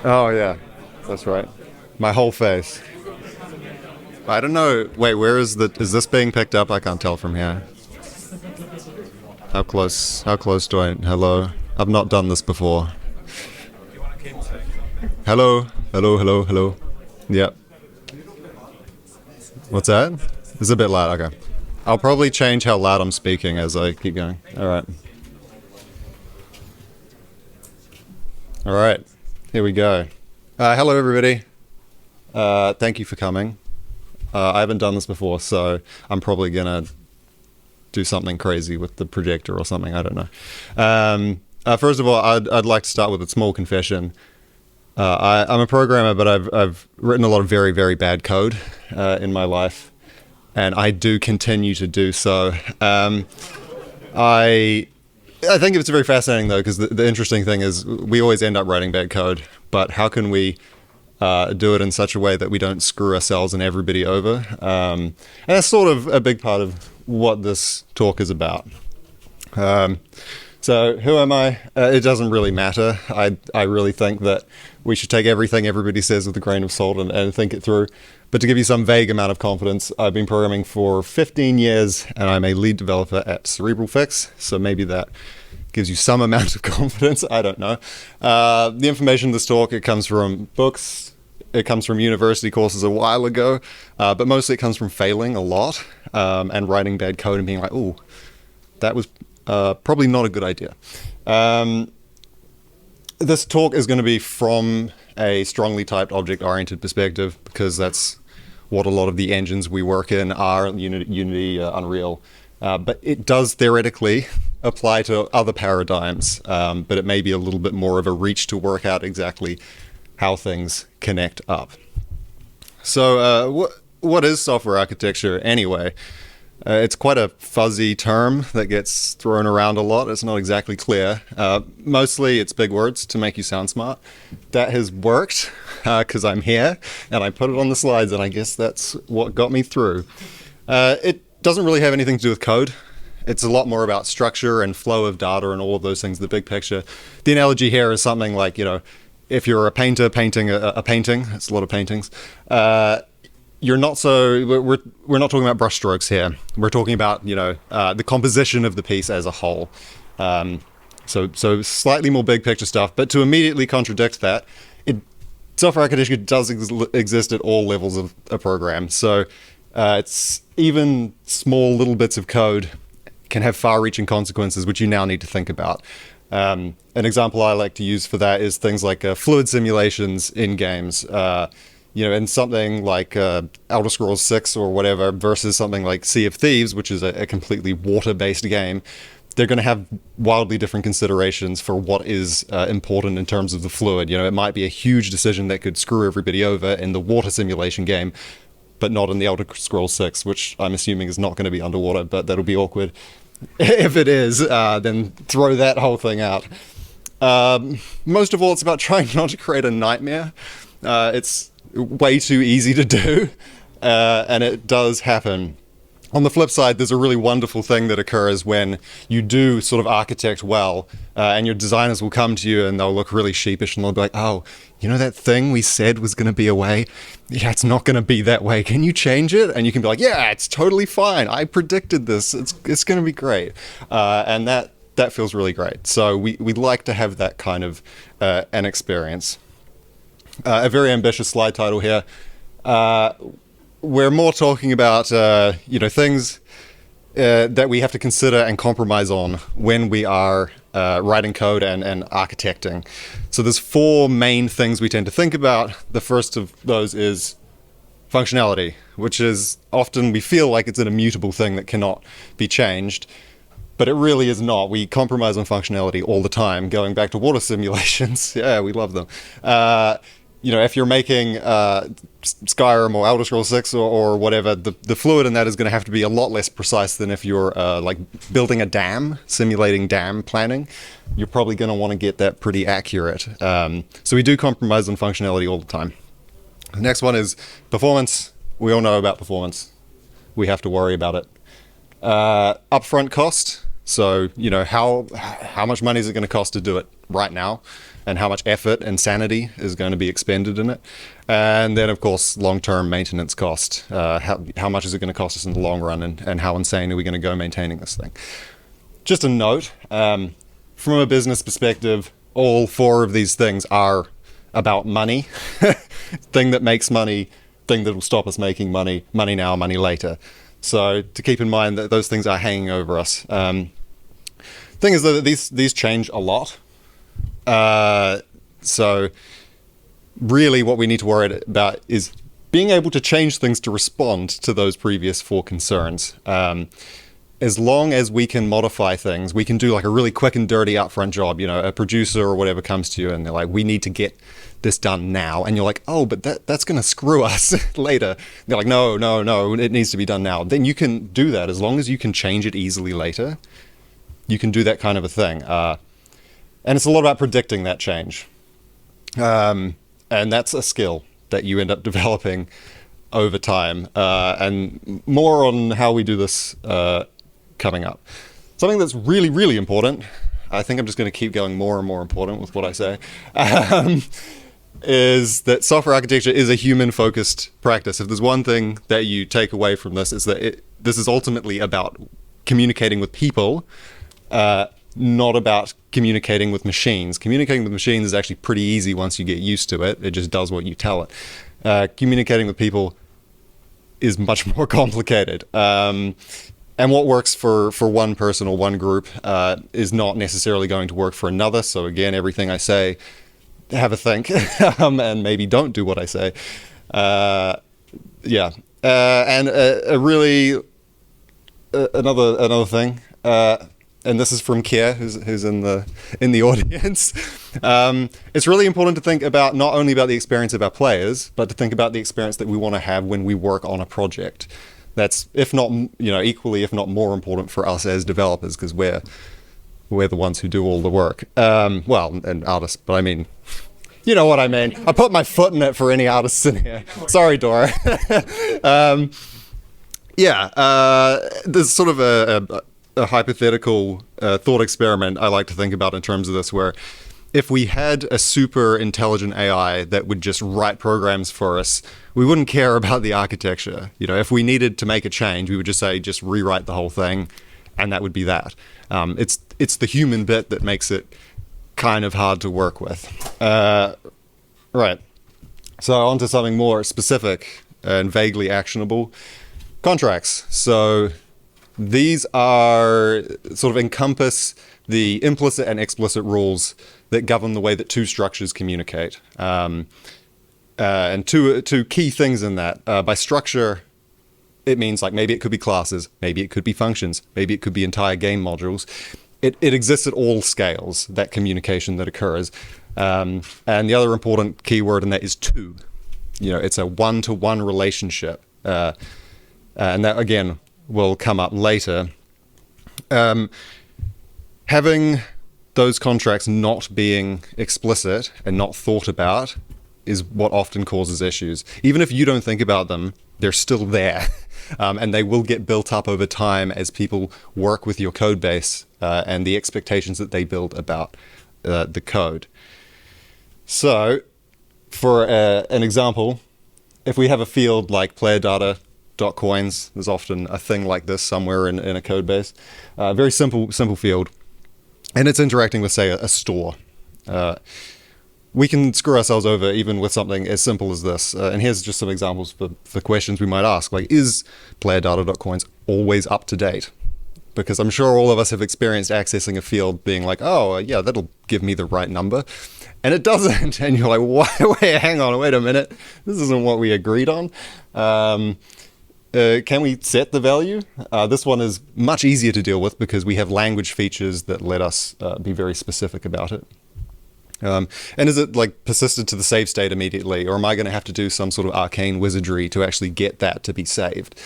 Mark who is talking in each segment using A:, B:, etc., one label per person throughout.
A: Oh yeah, that's right. My whole face. I don't know. Wait, where is this being picked up? I can't tell from here. How close? How close do I? Hello. I've not done this before. Hello. Hello. Hello. Hello. Yep. What's that? It's a bit loud. Okay. I'll probably change how loud I'm speaking as I keep going. All right. All right. Here we go. Hello, everybody. Thank you for coming. I haven't done this before, so I'm probably going to do something crazy with the projector or something. I don't know. First of all, I'd like to start with a small confession. I'm a programmer, but I've written a lot of very, very bad code in my life, and I do continue to do so. I think it's very fascinating, though, because the interesting thing is we always end up writing bad code, but how can we do it in such a way that we don't screw ourselves and everybody over? And that's sort of a big part of what this talk is about. So who am I? It doesn't really matter. I really think that we should take everything everybody says with a grain of salt and think it through. But to give you some vague amount of confidence, I've been programming for 15 years and I'm a lead developer at Cerebral Fix. So maybe that gives you some amount of confidence. I don't know. The information in this talk, it comes from books. It comes from university courses a while ago, but mostly it comes from failing a lot and writing bad code and being like, "Oh, that was probably not a good idea." This talk is going to be from a strongly typed object-oriented perspective because that's what a lot of the engines we work in are, Unity, Unreal. But it does theoretically apply to other paradigms, but it may be a little bit more of a reach to work out exactly how things connect up. So what is software architecture anyway? It's quite a fuzzy term that gets thrown around a lot. It's not exactly clear. Mostly it's big words to make you sound smart. That has worked because I'm here and I put it on the slides, and I guess that's what got me through. It doesn't really have anything to do with code. It's a lot more about structure and flow of data and all of those things, the big picture. The analogy here is something like, if you're a painter painting a painting, it's a lot of paintings, we're not talking about brushstrokes here. We're talking about, the composition of the piece as a whole. So slightly more big picture stuff, but to immediately contradict that, software architecture does exist at all levels of a program. So it's even small little bits of code can have far-reaching consequences, which you now need to think about. An example I like to use for that is things like fluid simulations in games. In something like Elder Scrolls 6 or whatever versus something like Sea of Thieves, which is a completely water-based game, they're going to have wildly different considerations for what is important in terms of the fluid. It might be a huge decision that could screw everybody over in the water simulation game, but not in the Elder Scrolls 6, which I'm assuming is not going to be underwater, but that'll be awkward. If it is, then throw that whole thing out. Most of all, it's about trying not to create a nightmare. It's way too easy to do, and it does happen. On the flip side, there's a really wonderful thing that occurs when you do sort of architect well, and your designers will come to you and they'll look really sheepish and they'll be like, "Oh, that thing we said was going to be a way? Yeah, it's not going to be that way. Can you change it?" And you can be like, "Yeah, it's totally fine. I predicted this. It's going to be great." And that feels really great. So we like to have that kind of an experience. A very ambitious slide title here. We're more talking about things that we have to consider and compromise on when we are writing code and architecting. So there's four main things we tend to think about. The first of those is functionality, which is often we feel like it's an immutable thing that cannot be changed, but it really is not. We compromise on functionality all the time. Going back to water simulations, yeah, we love them. If you're making Skyrim or Elder Scrolls 6 or whatever, the fluid in that is going to have to be a lot less precise than if you're building a dam, simulating dam planning. You're probably going to want to get that pretty accurate. So we do compromise on functionality all the time. The next one is performance. We all know about performance. We have to worry about it. Upfront cost. So, how much money is it going to cost to do it right now, and how much effort and sanity is going to be expended in it. And then, of course, long-term maintenance cost. How much is it going to cost us in the long run, and how insane are we going to go maintaining this thing? Just a note, from a business perspective, all 4 of these things are about money. Thing that makes money, thing that will stop us making money, money now, money later. So to keep in mind that those things are hanging over us. Thing is that these change a lot. So really what we need to worry about is being able to change things to respond to those previous 4 concerns. As long as we can modify things, we can do like a really quick and dirty upfront job. You know, a producer or whatever comes to you and they're like, we need to get this done now. And you're like, oh, but that's going to screw us later. And they're like, no, it needs to be done now. Then you can do that as long as you can change it easily later. You can do that kind of a thing. And it's a lot about predicting that change. And that's a skill that you end up developing over time. And more on how we do this coming up. Something that's really, really important, I think I'm just going to keep going more and more important with what I say, is that software architecture is a human-focused practice. If there's one thing that you take away from this, is that this is ultimately about communicating with people, not about communicating with machines. Communicating with machines is actually pretty easy once you get used to it. It just does what you tell it. Communicating with people is much more complicated. And what works for one person or one group is not necessarily going to work for another. So again, everything I say, have a think, and maybe don't do what I say. Yeah. And another thing, and this is from Kier, who's in the audience. It's really important to think about not only about the experience of our players, but to think about the experience that we want to have when we work on a project. That's, if not, equally, if not more important for us as developers, because we're the ones who do all the work. Well, and artists, but I mean, you know what I mean. I put my foot in it for any artists in here. Sorry, Dora. There's sort of a hypothetical thought experiment I like to think about in terms of this, where if we had a super intelligent AI that would just write programs for us, we wouldn't care about the architecture. If we needed to make a change, we would just say, just rewrite the whole thing, and that would be that. It's the human bit that makes it kind of hard to work with. Right. So on to something more specific and vaguely actionable. Contracts. So these are sort of encompass the implicit and explicit rules that govern the way that 2 structures communicate. And two key things in that. By structure, it means like maybe it could be classes, maybe it could be functions, maybe it could be entire game modules. It exists at all scales, that communication that occurs. And the other important keyword in that is 2. It's a one-to-one relationship. And that, again, will come up later. Having those contracts not being explicit and not thought about is what often causes issues. Even if you don't think about them, they're still there. And they will get built up over time as people work with your code base and the expectations that they build about the code. So, for an example, if we have a field like player data.coins, there's often a thing like this somewhere in a code base. Very simple field. And it's interacting with, say, a store. We can screw ourselves over even with something as simple as this. And here's just some examples for questions we might ask. Like, is playerdata.coins always up to date? Because I'm sure all of us have experienced accessing a field being like, oh, yeah, that'll give me the right number. And it doesn't. And you're like, wait, hang on, wait a minute. This isn't what we agreed on. Can we set the value? This one is much easier to deal with because we have language features that let us be very specific about it. And is it like persisted to the save state immediately, or am I going to have to do some sort of arcane wizardry to actually get that to be saved?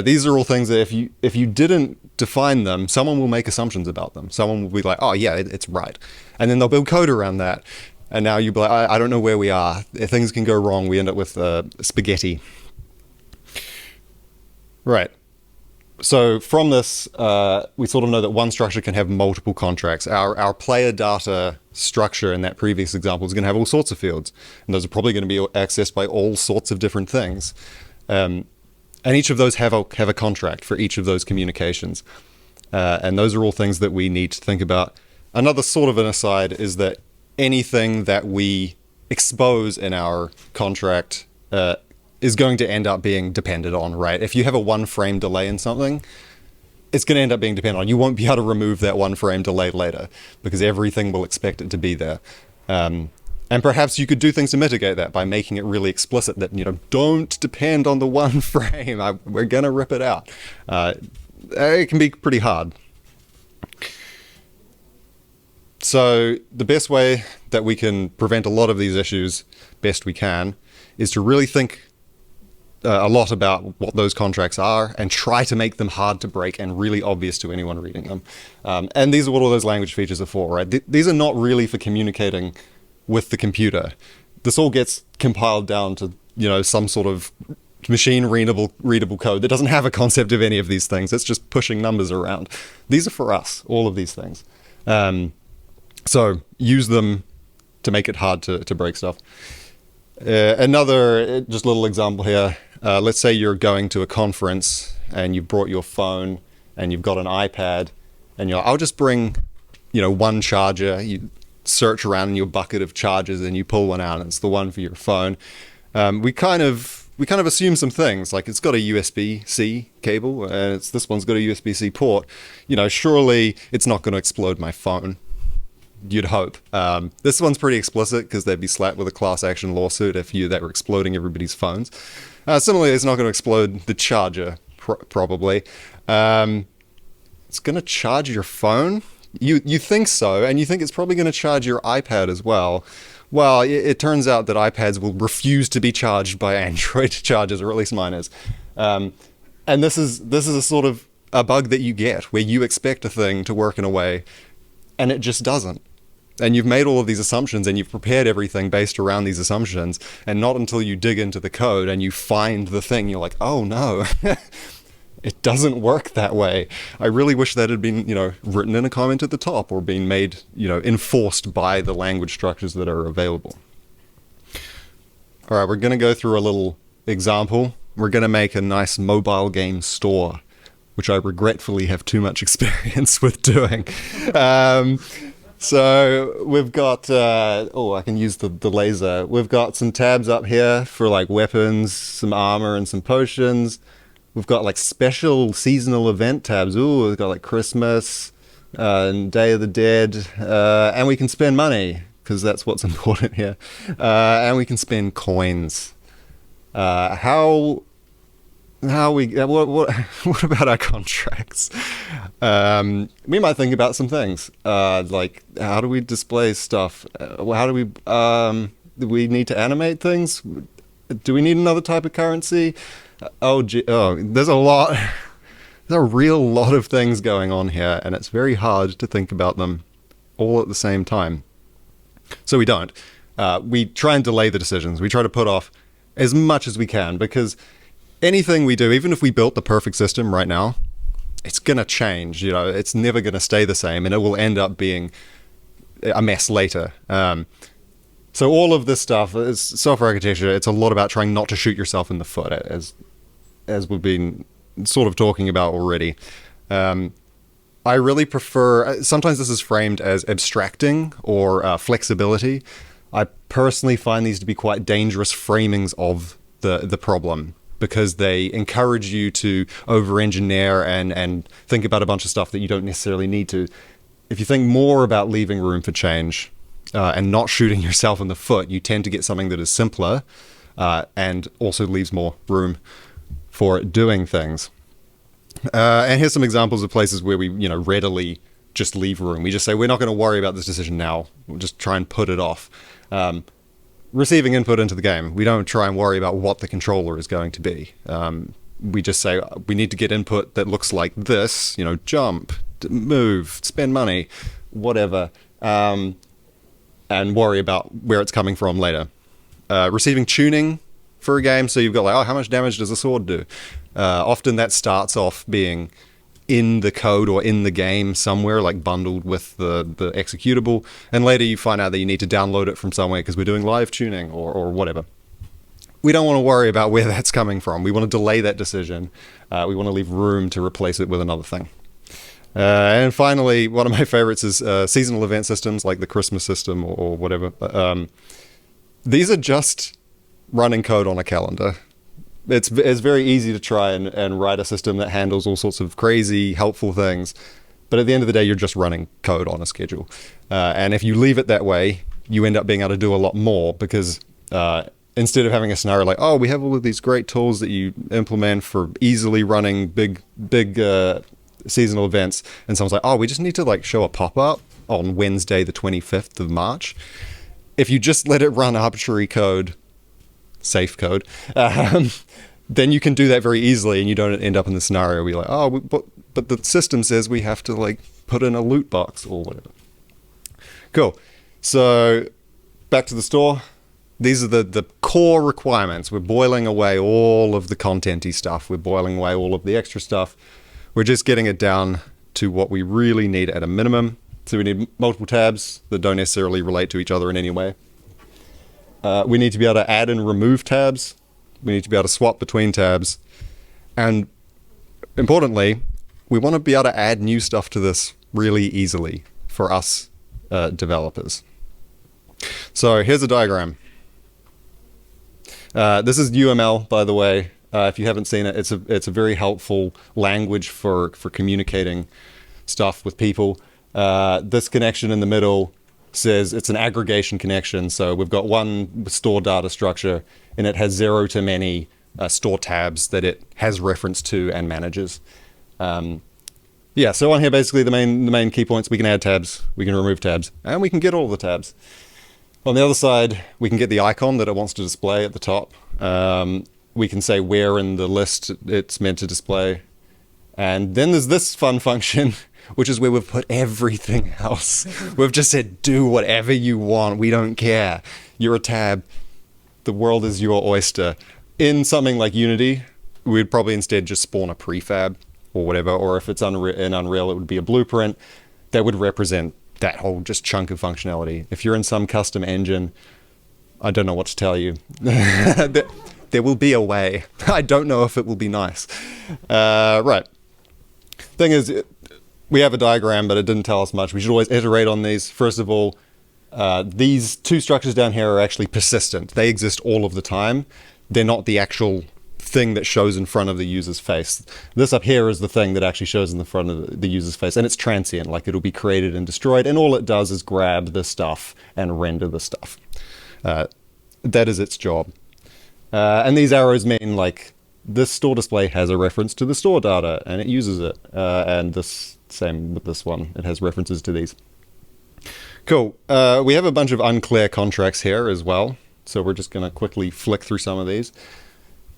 A: These are all things that if you didn't define them, someone will make assumptions about them. Someone will be like, oh yeah, it's right. And then they'll build code around that. And now you'll be like, I don't know where we are. Things can go wrong. We end up with spaghetti. Right. So from this, we sort of know that one structure can have multiple contracts. Our player data structure in that previous example is going to have all sorts of fields, and those are probably going to be accessed by all sorts of different things. And each of those have a contract for each of those communications. And those are all things that we need to think about. Another sort of an aside is that anything that we expose in our contract is going to end up being depended on, right? If you have a 1 frame delay in something, it's going to end up being dependent on. You won't be able to remove that 1 frame delay later because everything will expect it to be there. And perhaps you could do things to mitigate that by making it really explicit that, don't depend on the 1 frame. We're going to rip it out. It can be pretty hard. So the best way that we can prevent a lot of these issues, best we can, is to really think a lot about what those contracts are and try to make them hard to break and really obvious to anyone reading them. And these are what all those language features are for, right? These are not really for communicating with the computer. This all gets compiled down to, some sort of machine readable code that doesn't have a concept of any of these things. It's just pushing numbers around. These are for us, all of these things. So use them to make it hard to break stuff. Another just little example here. Let's say you're going to a conference and you've brought your phone and you've got an iPad and you're like, I'll just bring, one charger. You search around in your bucket of chargers and you pull one out and it's the one for your phone. We kind of assume some things, like it's got a USB-C cable and this one's got a USB-C port. Surely it's not going to explode my phone. You'd hope. This one's pretty explicit because they'd be slapped with a class action lawsuit if they were exploding everybody's phones. Similarly, it's not going to explode the charger, probably. It's going to charge your phone? You think so, and you think it's probably going to charge your iPad as well. Well, it turns out that iPads will refuse to be charged by Android chargers, or at least mine is. And this is a sort of a bug that you get, where you expect a thing to work in a way, and it just doesn't. And you've made all of these assumptions and you've prepared everything based around these assumptions, and not until you dig into the code and you find the thing, you're like, oh no, it doesn't work that way. I really wish that had been, written in a comment at the top or been made, enforced by the language structures that are available. All right, we're going to go through a little example. We're going to make a nice mobile game store, which I regretfully have too much experience with doing. So we've got, I can use the laser. We've got some tabs up here for like weapons, some armor, and some potions. We've got like special seasonal event tabs. Ooh, we've got like Christmas and Day of the Dead. And we can spend money, because that's what's important here. And we can spend coins. What about our contracts? We might think about some things, like how do we display stuff? How do we need to animate things? Do we need another type of currency? There's a lot. There's a real lot of things going on here, and it's very hard to think about them all at the same time. So we don't. We try and delay the decisions. We try to put off as much as we can, because anything we do, even if we built the perfect system right now, it's going to change. It's never going to stay the same, and it will end up being a mess later. So all of this stuff is software architecture. It's a lot about trying not to shoot yourself in the foot, as we've been sort of talking about already. I really prefer, sometimes this is framed as abstracting or flexibility. I personally find these to be quite dangerous framings of the problem, because they encourage you to over-engineer and think about a bunch of stuff that you don't necessarily need to. If you think more about leaving room for change and not shooting yourself in the foot, you tend to get something that is simpler and also leaves more room for doing things. And here's some examples of places where we readily just leave room. We just say, we're not going to worry about this decision now. We'll just try and put it off. Receiving input into the game, we don't try and worry about what the controller is going to be. We just say, we need to get input that looks like this, jump, move, spend money, whatever, and worry about where it's coming from later. Receiving tuning for a game. So you've got like, oh, how much damage does a sword do? Often that starts off being in the code or in the game somewhere, like bundled with the executable, and later you find out that you need to download it from somewhere because we're doing live tuning or whatever. We don't want to worry about where that's coming from. We want to delay that decision. We want to leave room to replace it with another thing. And finally, one of my favorites is seasonal event systems like the Christmas system or whatever. These are just running code on a calendar. It's very easy to try and write a system that handles all sorts of crazy, helpful things. But at the end of the day, you're just running code on a schedule. And if you leave it that way, you end up being able to do a lot more because instead of having a scenario like, oh, we have all of these great tools that you implement for easily running big seasonal events, and someone's like, oh, we just need to like show a pop-up on Wednesday the 25th of March. If you just let it run arbitrary code, safe code, then you can do that very easily, and you don't end up in the scenario where you're like, oh, but the system says we have to like put in a loot box or whatever. Cool. So back to the store. These are the core requirements. We're boiling away all of the content-y stuff. We're boiling away all of the extra stuff. We're just getting it down to what we really need at a minimum. So we need multiple tabs that don't necessarily relate to each other in any way. We need to be able to add and remove tabs. We need to be able to swap between tabs. And importantly, we want to be able to add new stuff to this really easily for us developers. So here's a diagram. This is UML, by the way. If you haven't seen it, it's a very helpful language for communicating stuff with people. This connection in the middle says it's an aggregation connection. So we've got one store data structure, and it has 0 to many store tabs that it has reference to and manages. Yeah, so on here, basically the main key points: we can add tabs, we can remove tabs, and we can get all the tabs. On the other side, we can get the icon that it wants to display at the top. We can say where in the list it's meant to display. And then there's this fun function, which is where we've put everything else. We've just said, do whatever you want. We don't care. You're a tab. The world is your oyster. In something like Unity, we'd probably instead just spawn a prefab or whatever. Or if it's in Unreal, it would be a blueprint that would represent that whole just chunk of functionality. If you're in some custom engine, I don't know what to tell you. There will be a way. I don't know if it will be nice. Right. Thing is, we have a diagram, but it didn't tell us much. We should always iterate on these. First of all, these two structures down here are actually persistent. They exist all of the time. They're not the actual thing that shows in front of the user's face. This up here is the thing that actually shows in the front of the user's face, and it's transient. Like, it'll be created and destroyed, and all it does is grab the stuff and render the stuff. That is its job. And these arrows mean, like, this store display has a reference to the store data, and it uses it. And this, same with this one, it has references to these. Cool. We have a bunch of unclear contracts here as well, so we're just going to quickly flick through some of these.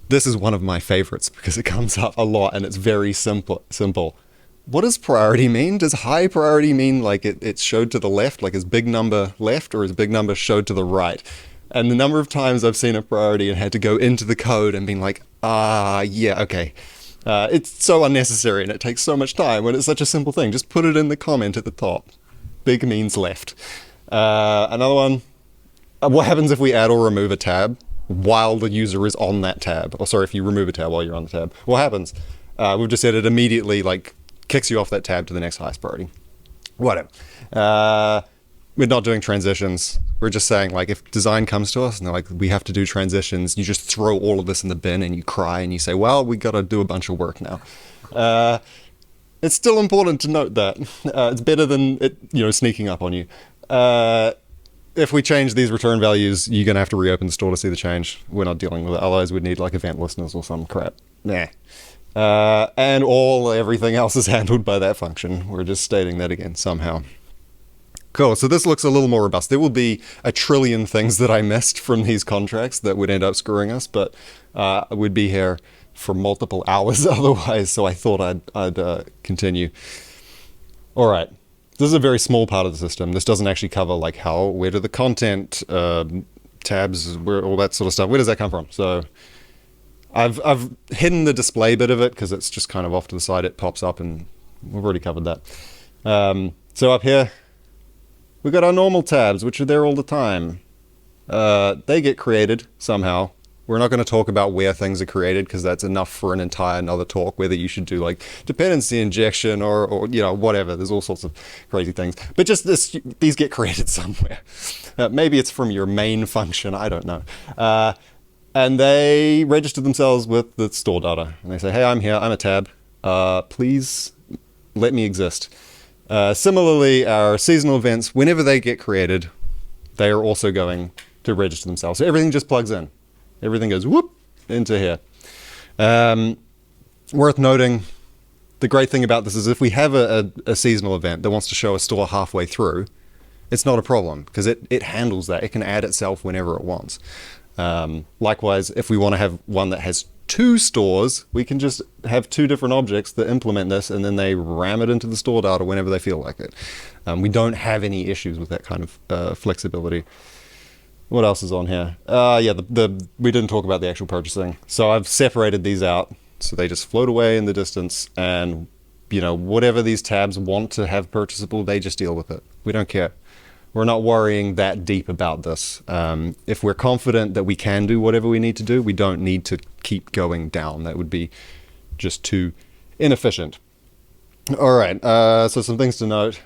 A: This is one of my favorites because it comes up a lot, and it's very simple. What does priority mean? Does high priority mean like it's showed to the left, like is big number left, or is big number showed to the right? And the number of times I've seen a priority and had to go into the code and been like, yeah, okay. It's so unnecessary and it takes so much time when it's such a simple thing. Just put it in the comment at the top. Big means left. Another one, what happens if we add or remove a tab while the user is on that tab? Or sorry, if you remove a tab while you're on the tab. What happens? We've just said it immediately like kicks you off that tab to the next highest priority. Whatever. We're not doing transitions. We're just saying, like, if design comes to us and they're like, we have to do transitions, you just throw all of this in the bin and you cry and you say, well, we got to do a bunch of work now. It's still important to note that. It's better than it, sneaking up on you. If we change these return values, you're going to have to reopen the store to see the change. We're not dealing with it. Otherwise, we'd need, like, event listeners or some crap. Nah. And everything else is handled by that function. We're just stating that again somehow. Cool, so this looks a little more robust. There will be a trillion things that I missed from these contracts that would end up screwing us, but we'd be here for multiple hours otherwise, so I thought I'd continue. All right, this is a very small part of the system. This doesn't actually cover like where do the content tabs, all that sort of stuff. Where does that come from? So I've hidden the display bit of it because it's just kind of off to the side. It pops up, and we've already covered that. So up here, we've got our normal tabs, which are there all the time. They get created somehow. We're not going to talk about where things are created because that's enough for an entire another talk, whether you should do like dependency injection or you know, whatever. There's all sorts of crazy things. But just these get created somewhere. Maybe it's from your main function. I don't know. And they register themselves with the store data. And they say, hey, I'm here. I'm a tab. Please let me exist. Similarly, our seasonal events, whenever they get created, they are also going to register themselves. So everything just plugs in. Everything goes whoop into here. Worth noting, the great thing about this is if we have a seasonal event that wants to show a store halfway through, it's not a problem because it handles that. It can add itself whenever it wants. Likewise, if we want to have one that has 2 stores, we can just have 2 different objects that implement this, and then they ram it into the store data whenever they feel like it. We don't have any issues with that kind of flexibility. What else is on here? Yeah, we didn't talk about the actual purchasing. So I've separated these out so they just float away in the distance, and you know, whatever these tabs want to have purchasable, they just deal with it. We don't care. We're not worrying that deep about this. If we're confident that we can do whatever we need to do, we don't need to keep going down. That would be just too inefficient. All right, so some things to note.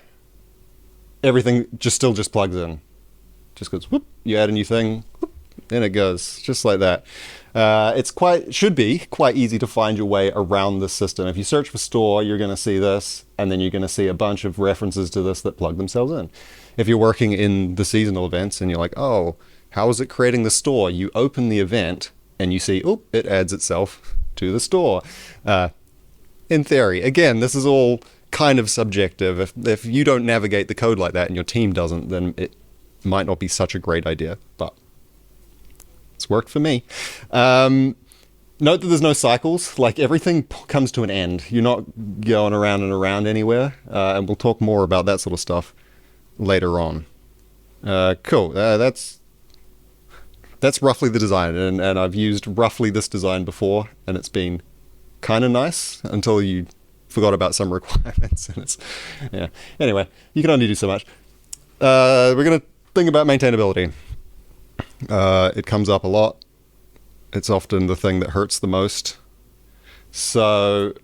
A: Everything still just plugs in. Just goes whoop, you add a new thing, whoop, and it goes just like that. Should be quite easy to find your way around this system. If you search for store, you're going to see this, and then you're going to see a bunch of references to this that plug themselves in. If you're working in the seasonal events and you're like, oh, how is it creating the store? You open the event and you see, oh, it adds itself to the store. In theory, again, this is all kind of subjective. If you don't navigate the code like that and your team doesn't, then it might not be such a great idea, but it's worked for me. Note that there's no cycles. Like, everything comes to an end. You're not going around and around anywhere, and we'll talk more about that sort of stuff later on. Cool. That's roughly the design, and I've used roughly this design before, and it's been kind of nice until you forgot about some requirements. And yeah. Anyway, you can only do so much. We're going to think about maintainability. It comes up a lot. It's often the thing that hurts the most. So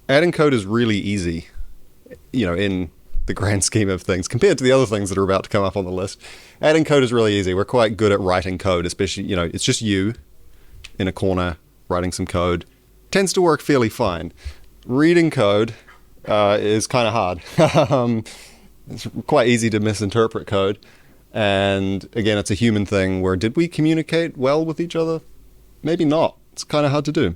A: adding code is really easy, you know, in the grand scheme of things, compared to the other things that are about to come up on the list. Adding code is really easy. We're quite good at writing code, especially, you know, it's just you in a corner writing some code. Tends to work fairly fine. Reading code is kind of hard. It's quite easy to misinterpret code. And again, it's a human thing where, did we communicate well with each other? Maybe not. It's kind of hard to do.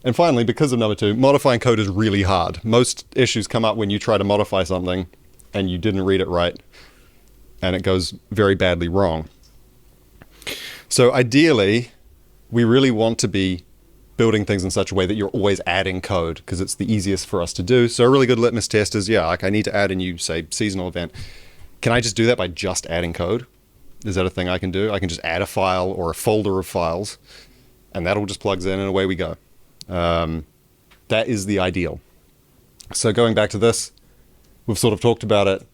A: And finally, because of number 2, modifying code is really hard. Most issues come up when you try to modify something and you didn't read it right, and it goes very badly wrong. So ideally, we really want to be building things in such a way that you're always adding code, because it's the easiest for us to do. So a really good litmus test is, yeah, like I need to add a new, say, seasonal event. Can I just do that by just adding code? Is that a thing I can do? I can just add a file or a folder of files, and that all just plugs in and away we go. That is the ideal. So going back to this, we've sort of talked about it.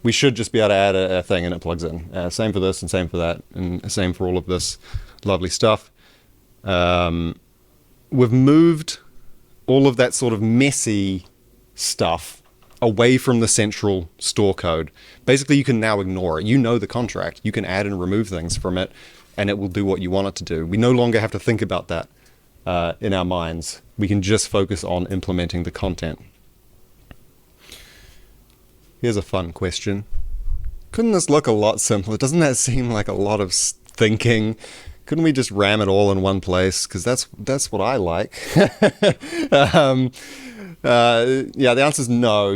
A: We should just be able to add a thing and it plugs in. Same for this and same for that, and same for all of this lovely stuff. We've moved all of that sort of messy stuff away from the central store code. Basically, you can now ignore it. You know the contract. You can add and remove things from it, and it will do what you want it to do. We no longer have to think about that in our minds. We can just focus on implementing the content. Here's a fun question. Couldn't this look a lot simpler? Doesn't that seem like a lot of thinking? Couldn't we just ram it all in one place? Because that's what I like. Yeah, the answer is no.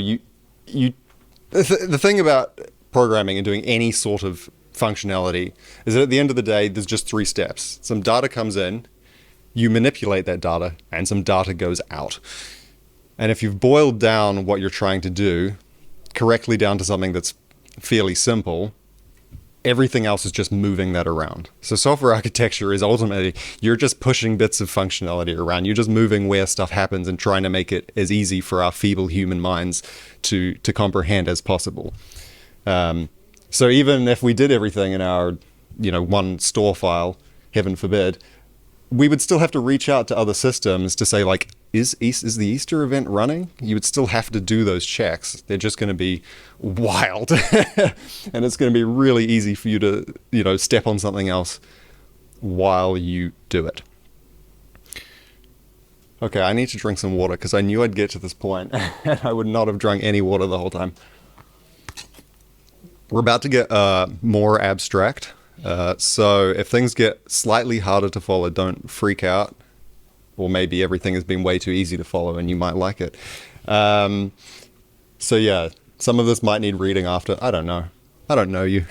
A: The thing about programming and doing any sort of functionality is that at the end of the day, there's just 3 steps. Some data comes in, you manipulate that data, and some data goes out. And if you've boiled down what you're trying to do correctly down to something that's fairly simple, everything else is just moving that around. So software architecture is ultimately, you're just pushing bits of functionality around. You're just moving where stuff happens and trying to make it as easy for our feeble human minds to comprehend as possible. So even if we did everything in our, one store file, heaven forbid, we would still have to reach out to other systems to say, like, is the Easter event running? You would still have to do those checks. They're just going to be wild. And it's going to be really easy for you to, step on something else while you do it. Okay, I need to drink some water because I knew I'd get to this point and I would not have drunk any water the whole time. We're about to get more abstract. So if things get slightly harder to follow, don't freak out. Or maybe everything has been way too easy to follow and you might like it. So yeah, some of this might need reading after. I don't know. I don't know you.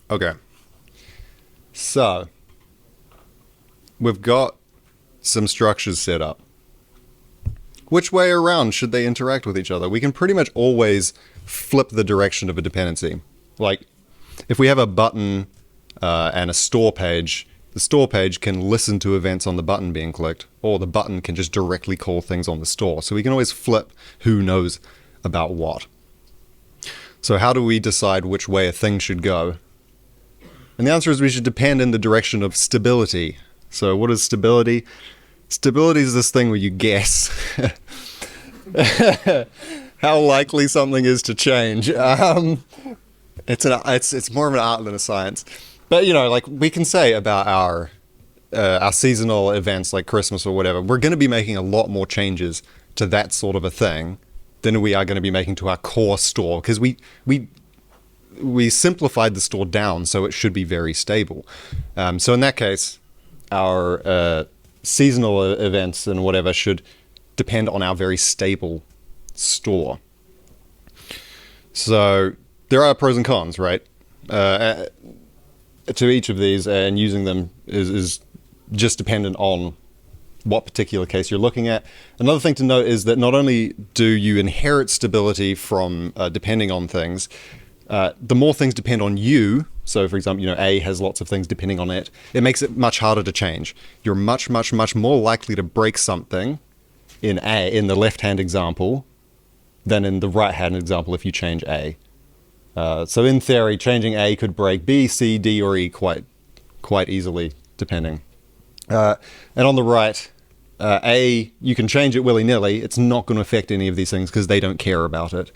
A: Okay. So we've got some structures set up. Which way around should they interact with each other? We can pretty much always flip the direction of a dependency. Like, if we have a button and a store page, the store page can listen to events on the button being clicked, or the button can just directly call things on the store. So we can always flip who knows about what. So how do we decide which way a thing should go? And the answer is we should depend in the direction of stability. So what is stability? Stability is this thing where you guess how likely something is to change. It's more of an art than a science. But, like we can say about our seasonal events like Christmas or whatever, we're going to be making a lot more changes to that sort of a thing than we are going to be making to our core store, because we simplified the store down so it should be very stable. So in that case, our seasonal events and whatever should depend on our very stable store. So there are pros and cons, right? To each of these, and using them is just dependent on what particular case you're looking at. Another thing to note is that not only do you inherit stability from depending on things, the more things depend on you. So, for example, A has lots of things depending on it. It makes it much harder to change. You're much, much, much more likely to break something in the left-hand example than in the right-hand example if you change A. So in theory, changing A could break B, C, D, or E quite easily, depending. And on the right, A, you can change it willy-nilly. It's not going to affect any of these things because they don't care about it.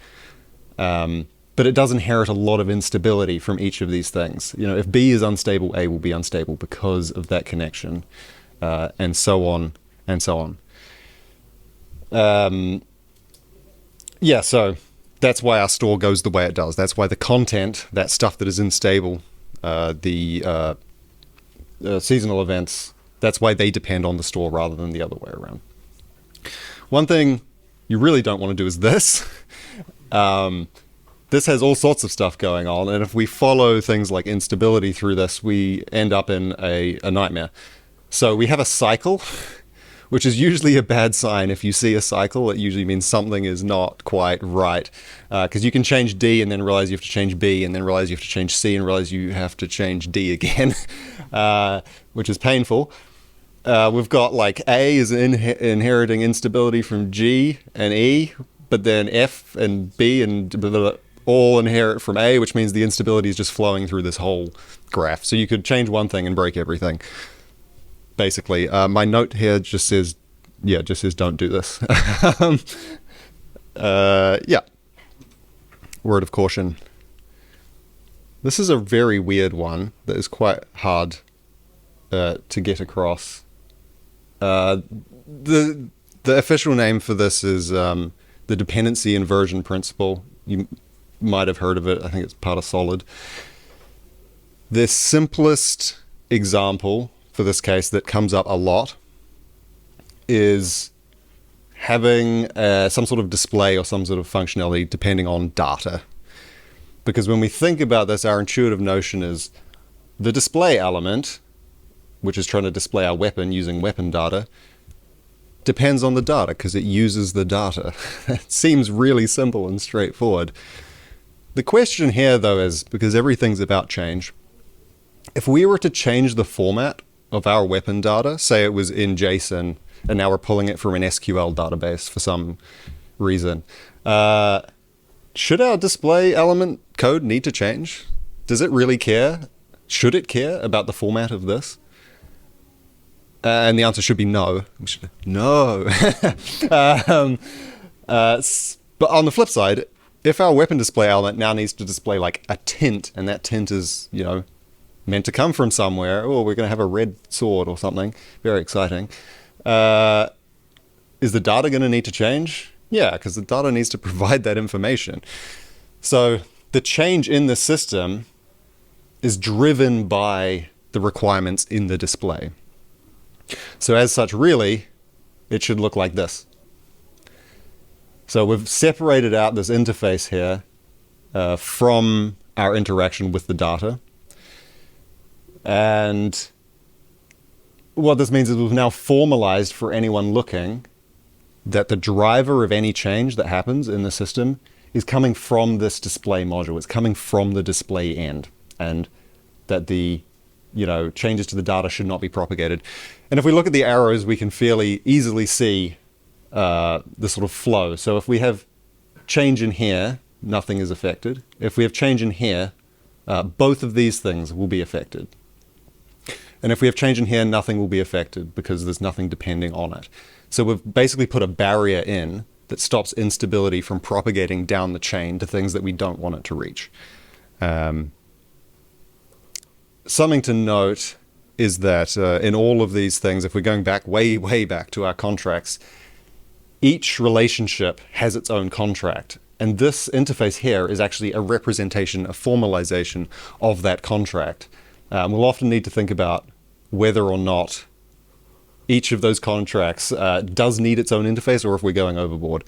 A: But it does inherit a lot of instability from each of these things. If B is unstable, A will be unstable because of that connection, and so on and so on. Yeah, so that's why our store goes the way it does. That's why the content, that stuff that is unstable, the seasonal events, that's why they depend on the store rather than the other way around. One thing you really don't want to do is this. This has all sorts of stuff going on, and if we follow things like instability through this, we end up in a nightmare. So we have a cycle, which is usually a bad sign. If you see a cycle, it usually means something is not quite right. Because you can change D and then realize you have to change B, and then realize you have to change C, and realize you have to change D again, which is painful. We've got like A is inheriting instability from G and E, but then F and B and blah, blah, blah, all inherit from A, which means the instability is just flowing through this whole graph. So you could change one thing and break everything, basically. My note here just says don't do this. Yeah. Word of caution. This is a very weird one that is quite hard to get across. The official name for this is the dependency inversion principle. You might have heard of it. I think it's part of Solid. The simplest example for this case that comes up a lot is having some sort of display or some sort of functionality depending on data. Because when we think about this, our intuitive notion is the display element, which is trying to display our weapon using weapon data, depends on the data because it uses the data. It seems really simple and straightforward. The question here, though, is because everything's about change. If we were to change the format of our weapon data, say it was in JSON, and now we're pulling it from an SQL database for some reason, should our display element code need to change? Does it really care? Should it care about the format of this? And the answer should be no. No. But on the flip side, if our weapon display element now needs to display like a tint, and that tint is, meant to come from somewhere, oh, we're going to have a red sword or something, very exciting. Is the data going to need to change? Yeah, because the data needs to provide that information. So the change in the system is driven by the requirements in the display. So as such, really, it should look like this. So we've separated out this interface here from our interaction with the data. And what this means is we've now formalized for anyone looking that the driver of any change that happens in the system is coming from this display module. It's coming from the display end, and that the changes to the data should not be propagated. And if we look at the arrows, we can fairly easily see the sort of flow. So if we have change in here, nothing is affected. If we have change in here, both of these things will be affected. And if we have change in here, nothing will be affected because there's nothing depending on it. So we've basically put a barrier in that stops instability from propagating down the chain to things that we don't want it to reach. Something to note is that in all of these things, if we're going back way, way back to our contracts, each relationship has its own contract. And this interface here is actually a representation, a formalization of that contract. We'll often need to think about whether or not each of those contracts does need its own interface, or if we're going overboard.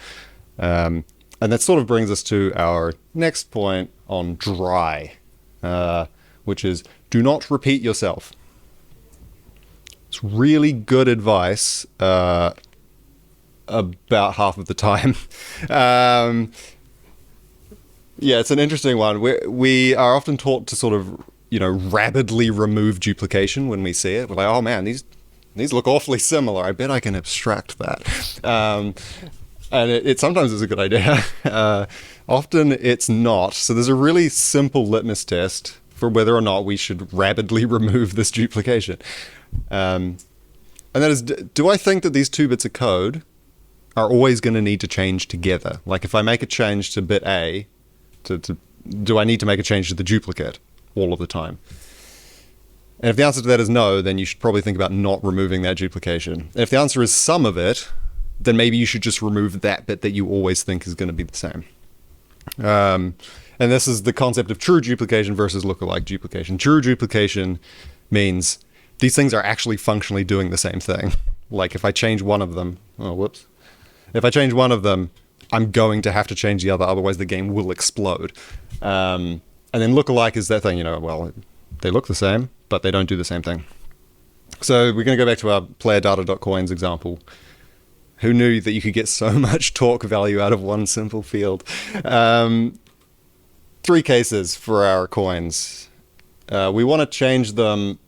A: And that sort of brings us to our next point on dry, which is do not repeat yourself. It's really good advice about half of the time. Yeah, it's an interesting one. We are often taught to sort of, rapidly remove duplication when we see it. We're like, oh man, these look awfully similar. I bet I can abstract that. And it sometimes is a good idea. Often it's not. So there's a really simple litmus test for whether or not we should rapidly remove this duplication. And that is, do I think that these two bits of code are always going to need to change together? Like if I make a change to bit A, do I need to make a change to the duplicate all of the time? And if the answer to that is no, then you should probably think about not removing that duplication. And if the answer is some of it, then maybe you should just remove that bit that you always think is going to be the same. And this is the concept of true duplication versus lookalike duplication. True duplication means these things are actually functionally doing the same thing. Like if I change one of them, if I change one of them, I'm going to have to change the other, otherwise the game will explode. And then lookalike is that thing, well, they look the same, but they don't do the same thing. So we're going to go back to our playerData.coins example. Who knew that you could get so much torque value out of one simple field? 3 cases for our coins. We want to change them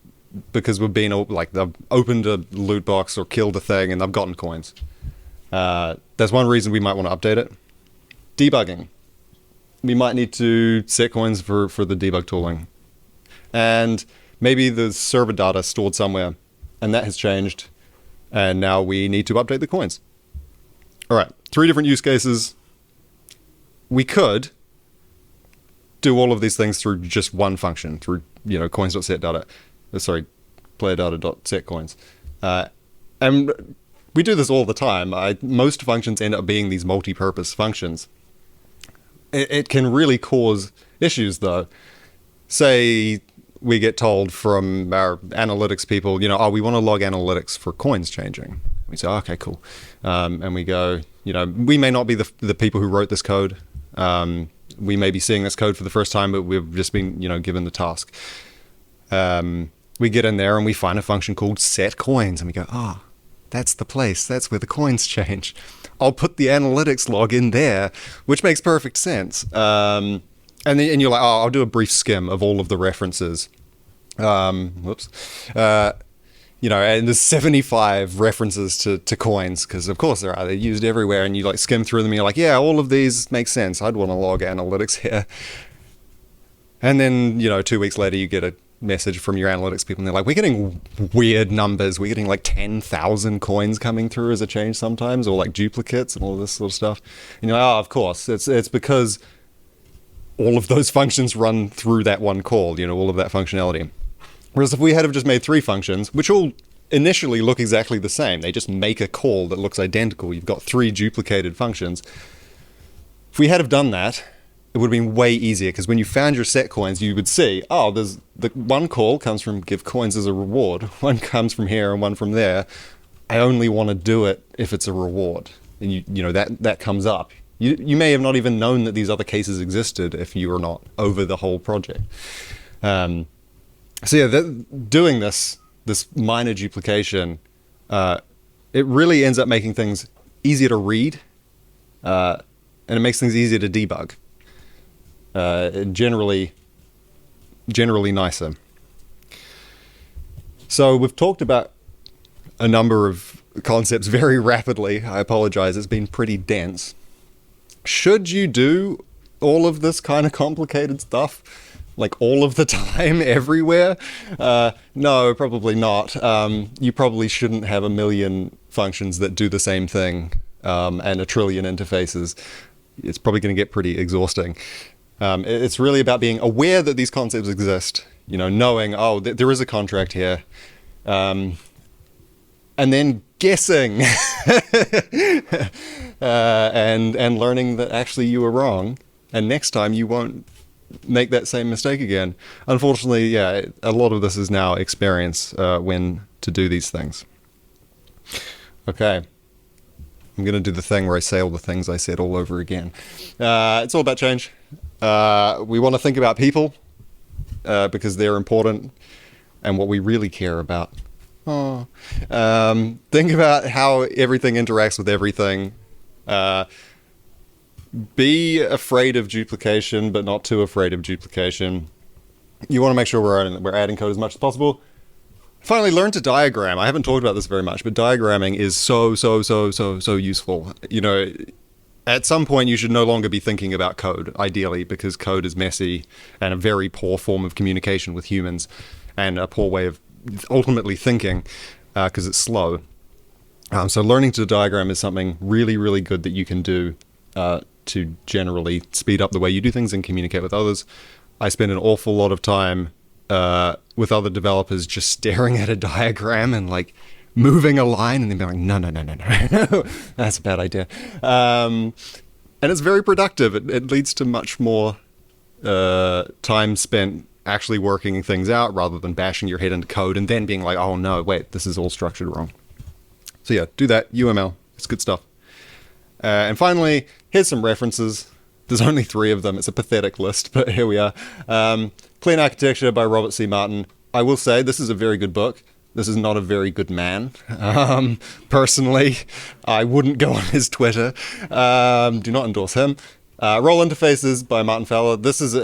A: because we've been they've opened a loot box or killed a thing and they've gotten coins. There's one reason we might want to update it. Debugging. We might need to set coins for the debug tooling. And maybe the server data stored somewhere and that has changed and now we need to update the coins. All right, 3 different use cases. We could do all of these things through just one function, through coins.setData, playerData.setCoins. And we do this all the time. Most functions end up being these multi-purpose functions. It can really cause issues though. Say we get told from our analytics people, we want to log analytics for coins changing. We say, okay, cool. And we go, we may not be the people who wrote this code. We may be seeing this code for the first time, but we've just been, given the task. We get in there and we find a function called setCoins, and we go, that's the place. That's where the coins change. I'll put the analytics log in there, which makes perfect sense. And you're like, oh, I'll do a brief skim of all of the references. Whoops. And there's 75 references to coins, because of course there are. They're used everywhere, and you like skim through them and you're like, yeah, all of these make sense. I'd want to log analytics here. And then, 2 weeks later, you get a message from your analytics people, and they're like, we're getting weird numbers. We're getting like 10,000 coins coming through as a change sometimes, or like duplicates and all this sort of stuff. And you're like, oh, of course. It's because all of those functions run through that one call, all of that functionality. Whereas if we had have just made 3 functions, which all initially look exactly the same, they just make a call that looks identical. You've got 3 duplicated functions. If we had have done that, it would have been way easier, because when you found your set coins, you would see, oh, there's the one call comes from give coins as a reward, one comes from here and one from there. I only want to do it if it's a reward. And that comes up. You may have not even known that these other cases existed if you were not over the whole project. So yeah, doing this minor duplication, it really ends up making things easier to read, and it makes things easier to debug. Generally nicer. So we've talked about a number of concepts very rapidly. I apologize, it's been pretty dense. Should you do all of this kind of complicated stuff, like all of the time, everywhere? No, probably not. You probably shouldn't have a million functions that do the same thing, and a trillion interfaces. It's probably going to get pretty exhausting. It's really about being aware that these concepts exist, knowing, oh, there is a contract here, and then guessing and learning that actually you were wrong, and next time you won't make that same mistake again. Unfortunately, yeah, a lot of this is now experience when to do these things. Okay. I'm going to do the thing where I say all the things I said all over again. It's all about change. We want to think about people because they're important and what we really care about. Think about how everything interacts with everything. Be afraid of duplication, but not too afraid of duplication. You want to make sure we're adding code as much as possible. Finally, learn to diagram. I haven't talked about this very much, but diagramming is so useful. At some point you should no longer be thinking about code, ideally, because code is messy and a very poor form of communication with humans, and a poor way of ultimately thinking, because it's slow. So learning to diagram is something really good that you can do to generally speed up the way you do things and communicate with others. I spend an awful lot of time with other developers just staring at a diagram and like moving a line, and then being like, no, that's a bad idea. And it's very productive. It leads to much more time spent actually working things out rather than bashing your head into code and then being like, oh no, wait, this is all structured wrong. So yeah, do that. UML, it's good stuff. And finally, here's some references. There's only 3 of them. It's a pathetic list, but here we are. Clean Architecture by Robert C. Martin. I will say this is a very good book. This is not a very good man. Personally, I wouldn't go on his Twitter. Do not endorse him. Role Interfaces by Martin Fowler. This is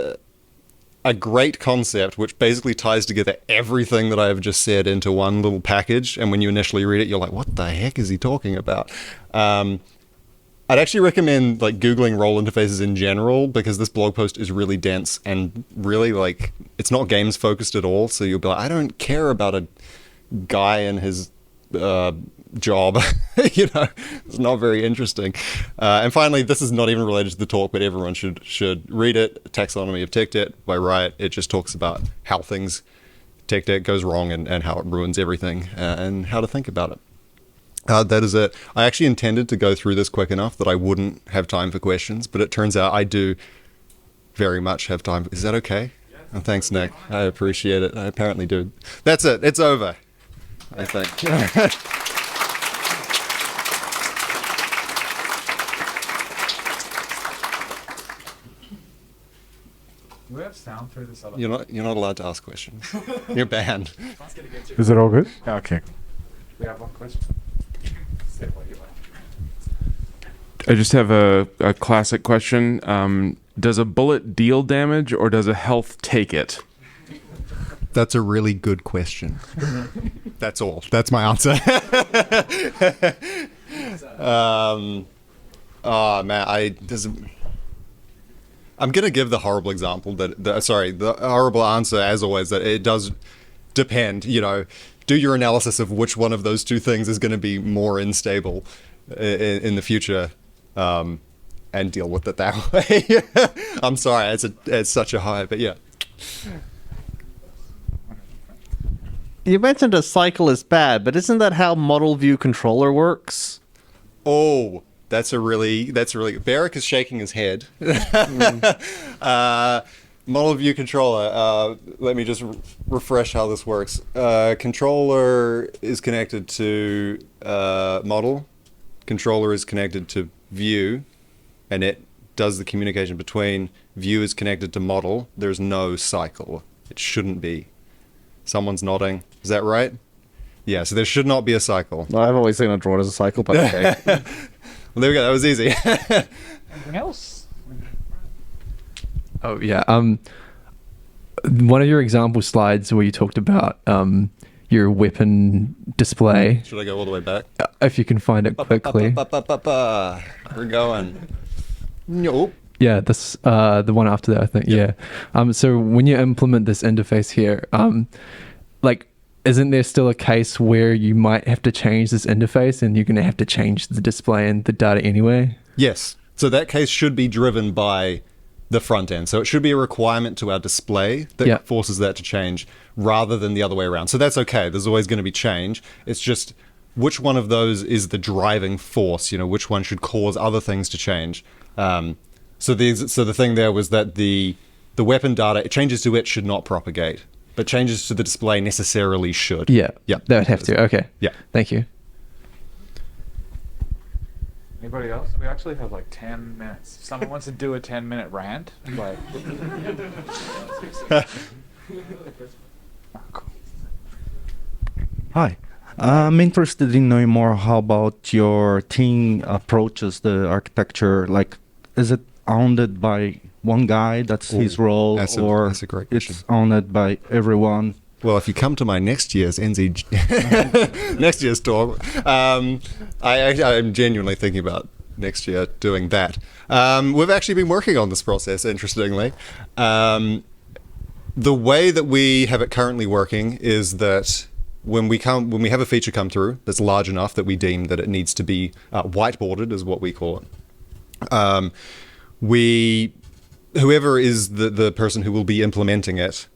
A: a great concept which basically ties together everything that I have just said into one little package. And when you initially read it, you're like, what the heck is he talking about? I'd actually recommend like Googling role interfaces in general, because this blog post is really dense and really like, it's not games focused at all. So you'll be like, I don't care about a guy and his job. It's not very interesting. And finally, this is not even related to the talk, but everyone should read it. Taxonomy of tech debt by Riot. It just talks about how tech debt goes wrong and how it ruins everything, and how to think about it. That is it. I actually intended to go through this quick enough that I wouldn't have time for questions, but it turns out I do very much have time. Is that okay? Yes. Oh, thanks, Nick. I appreciate it. I apparently do. That's it. It's over, I think.
B: Do we have sound through this other?
A: You're not allowed to ask questions. You're banned.
B: Is it all good? Okay. We have one question. Say what you want.
C: I just have a classic question. Does a bullet deal damage or does a health take it?
A: That's a really good question. That's all. That's my answer. Oh man, I'm gonna give the horrible example the horrible answer as always, that it does depend. You know, do your analysis of which one of those two things is going to be more unstable in the future, and deal with it that way. I'm sorry, it's such a high, but yeah.
D: You mentioned a cycle is bad, but isn't that how model view controller works?
A: Oh, that's really Barrick is shaking his head. Model view controller. Let me just refresh how this works. Controller is connected to model. Controller is connected to view, and it does the communication between. View is connected to model. There's no cycle. It shouldn't be. Someone's nodding. Is that right? Yeah, so there should not be a cycle.
D: Well, I've always seen it drawn as a cycle, but okay.
A: Well, there we go. That was easy.
B: Anything else?
E: Oh yeah. One of your example slides where you talked about your weapon display.
A: Should I go all the way back?
E: If you can find it quickly.
A: We're going. Nope.
E: Yeah, this the one after that, I think.
A: Yep.
E: Yeah. So when you implement this interface here, like, isn't there still a case where you might have to change this interface and you're going to have to change the display and the data anyway?
A: Yes. So that case should be driven by the front end. So it should be a requirement to our display that forces that to change rather than the other way around. So that's okay. There's always going to be change. It's just which one of those is the driving force, you know, which one should cause other things to change. So the thing there was that the weapon data, changes to it should not propagate, but changes to the display necessarily should.
E: Yeah.
A: Yeah.
E: That would have to. Okay.
A: Yeah.
E: Thank you.
B: Anybody else? We actually have like 10 minutes. If someone wants to do a 10-minute rant, like. Cool.
F: Hi. I'm interested in knowing more how about your team approaches the architecture. Like, is it owned by one guy, that's his role,
A: that's
F: or
A: a great question.
F: it's owned by everyone?
A: Well, if you come to my next year's next year's talk, I'm genuinely thinking about next year doing that. We've actually been working on this process, interestingly. The way that we have it currently working is that when we have a feature come through that's large enough that we deem that it needs to be whiteboarded, is what we call it. Whoever is the person who will be implementing it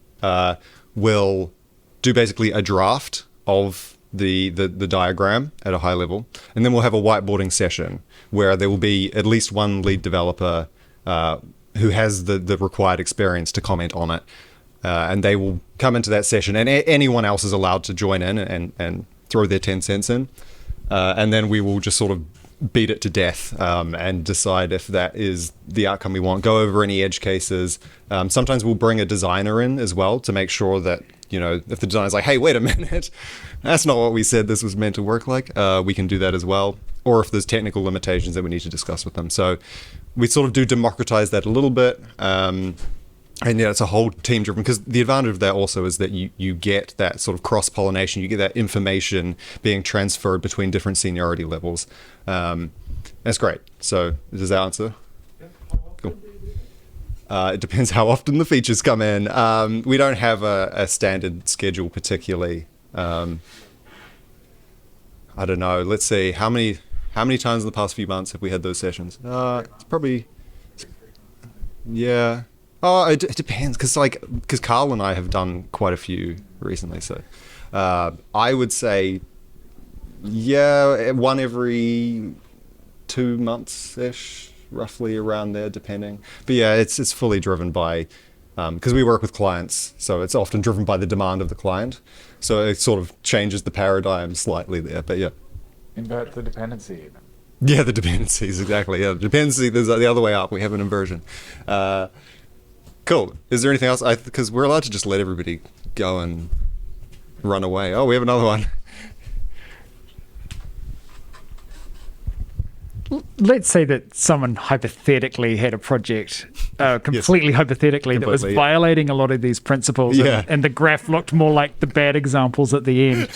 A: will do basically a draft of the diagram at a high level, and then we'll have a whiteboarding session where there will be at least one lead developer who has the required experience to comment on it, and they will come into that session, and anyone else is allowed to join in and throw their 10 cents in, and then we will just sort of beat it to death and decide if that is the outcome we want. Go over any edge cases. Sometimes we'll bring a designer in as well to make sure that, you know, if the designer's like, hey, wait a minute, that's not what we said this was meant to work like, we can do that as well. Or if there's technical limitations that we need to discuss with them. So we sort of do democratize that a little bit. And yeah, it's a whole team driven, because the advantage of that also is that you get that sort of cross pollination, you get that information being transferred between different seniority levels. That's great. So does that answer? Cool. It depends how often the features come in. We don't have a standard schedule particularly. I don't know. Let's see. How many times in the past few months have we had those sessions? It's probably, yeah. Oh, it depends, because Carl and I have done quite a few recently. So I would say, yeah, one every 2 months-ish, roughly around there, depending. But yeah, it's fully driven by, because we work with clients, so it's often driven by the demand of the client. So it sort of changes the paradigm slightly there, but yeah.
B: Invert the dependency even.
A: Yeah, the dependencies, exactly. Yeah, the dependency, there's the other way up. We have an inversion. Cool. Is there anything else? Because we're allowed to just let everybody go and run away. Oh, we have another one.
G: let's say that someone hypothetically had a project, completely hypothetically, that was
A: Completely, yeah.
G: violating a lot of these principles,
A: Yeah.
G: and the graph looked more like the bad examples at the end.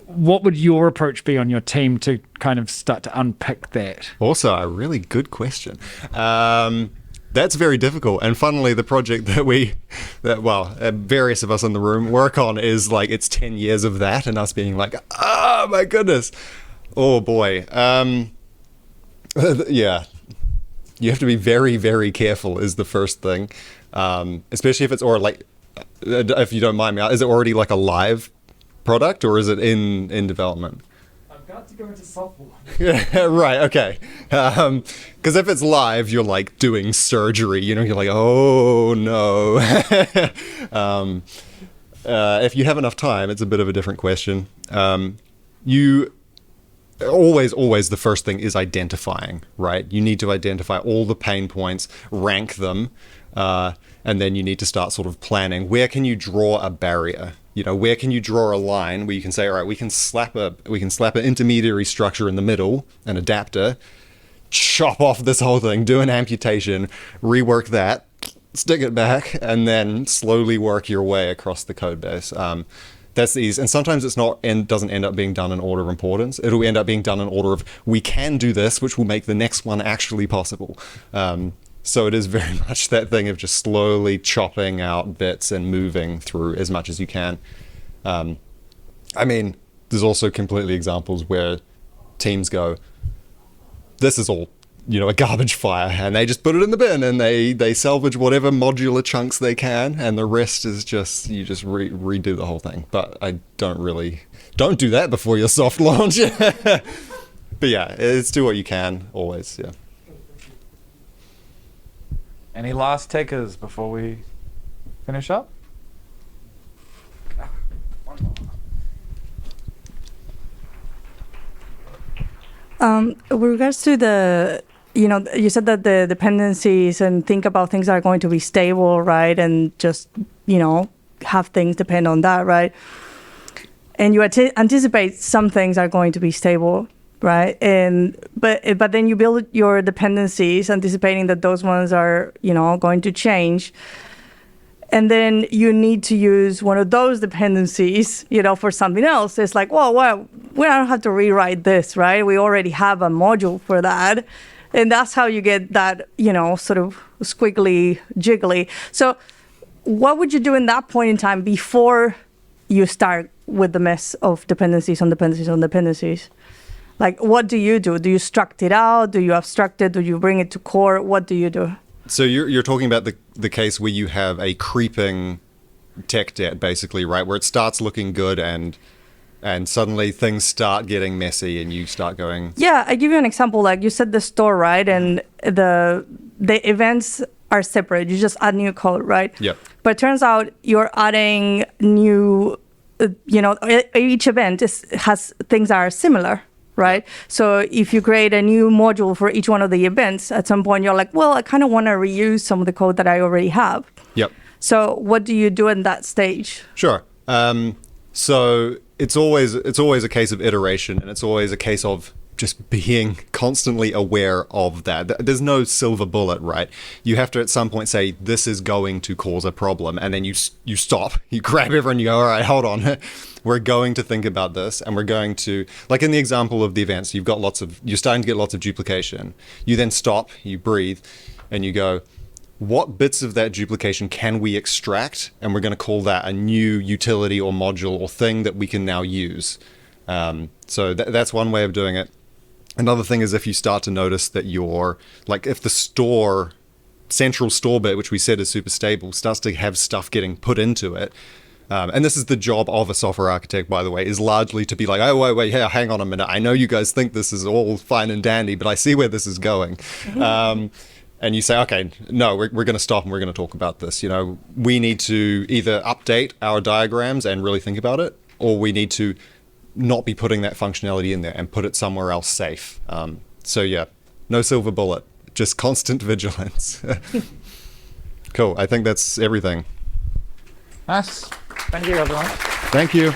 G: What would your approach be on your team to kind of start to unpick that?
A: Also, a really good question. That's very difficult. And funnily, the project that various of us in the room work on is like, it's 10 years of that and us being like, oh my goodness. Oh boy. Yeah. You have to be very, very careful is the first thing. Especially if it's, or like, if you don't mind me, is it already like a live product or is it in development?
G: About to go into softball.
A: Yeah, right, okay. Because if it's live, you're like doing surgery, you know, you're like, oh no. If you have enough time, it's a bit of a different question. You always the first thing is identifying, right? You need to identify all the pain points, rank them, and then you need to start sort of planning. Where can you draw a barrier? You know, where can you draw a line where you can say, all right, we can slap an intermediary structure in the middle, an adapter, chop off this whole thing, do an amputation, rework that, stick it back, and then slowly work your way across the code base. That's easy. And sometimes it's not and doesn't end up being done in order of importance. It'll end up being done in order of, we can do this, which will make the next one actually possible. So it is very much that thing of just slowly chopping out bits and moving through as much as you can. I mean, there's also completely examples where teams go, this is all, you know, a garbage fire, and they just put it in the bin and they salvage whatever modular chunks they can, and the rest is just, you just redo the whole thing. But I don't do that before your soft launch. But yeah, it's do what you can always, yeah.
B: Any last takers before we finish up? One more.
H: With regards to the, you said that the dependencies and think about things that are going to be stable, right? And just, have things depend on that, right? And you anticipate some things are going to be stable, right? But then you build your dependencies anticipating that those ones are, going to change. And then you need to use one of those dependencies, for something else. It's like, well, we don't have to rewrite this, right? We already have a module for that. And that's how you get that, sort of squiggly, jiggly. So what would you do in that point in time before you start with the mess of dependencies on dependencies on dependencies? Like, what do you do? Do you struct it out? Do you abstract it? Do you bring it to core? What do you do?
A: So you're talking about the case where you have a creeping tech debt, basically, right? Where it starts looking good and suddenly things start getting messy and you start going...
H: Yeah, I give you an example. Like you said the store, right? And the events are separate. You just add new code, right?
A: Yep.
H: But it turns out you're adding new, each event has things that are similar. Right? So if you create a new module for each one of the events, at some point you're like, well, I kind of want to reuse some of the code that I already have.
A: Yep.
H: So what do you do in that stage?
A: Sure. So it's always a case of iteration, and it's always a case of just being constantly aware of that. There's no silver bullet, right? You have to at some point say, this is going to cause a problem, and then you stop, you grab everyone, you go, all right, hold on. We're going to think about this, and we're going to, like in the example of the events, you're starting to get lots of duplication. You then stop, you breathe, and you go, what bits of that duplication can we extract? And we're going to call that a new utility or module or thing that we can now use. So that's one way of doing it. Another thing is if you start to notice that if the central store bit, which we said is super stable, starts to have stuff getting put into it. And this is the job of a software architect, by the way, is largely to be like, oh, wait, yeah, hang on a minute. I know you guys think this is all fine and dandy, but I see where this is going. And you say, okay, no, we're going to stop and we're going to talk about this. We need to either update our diagrams and really think about it, or we need to not be putting that functionality in there and put it somewhere else safe. So yeah, no silver bullet, just constant vigilance. Cool. I think that's everything.
B: Nice. Thank you, everyone.
A: Thank you.